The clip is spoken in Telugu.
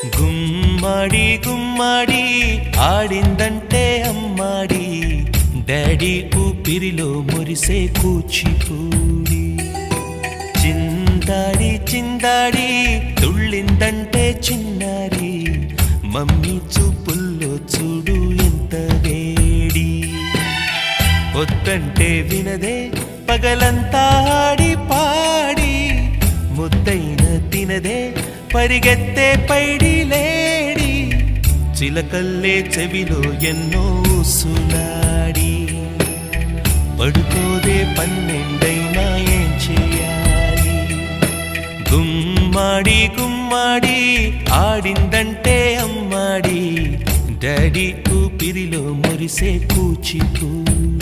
గుమ్మడి గుమ్మడి ఆడిందంటే అమ్మాడి, డాడీ ఊపిరిలో మురిసే కూచిపూడి. చిందాడి చిందాడి తుళ్ళిందంటే చిన్నారి, మమ్మీ చూపుల్లో చూడు ఎంత వేడి. వద్దంటే వినదే పగలంతా ఆడి పాడి, ముద్దైన తినదే పరిగెత్తే పైడి లేడి. చిలకల్లే చెవిలో ఎన్నో సులాడి, పడుకోదే పన్నెండైనా ఏం చేయాలి. గుమ్మాడి గుమ్మాడి ఆడిందంటే అమ్మాడి, డాడీ ఊపిరిలో మురిసే కూచిపూడి.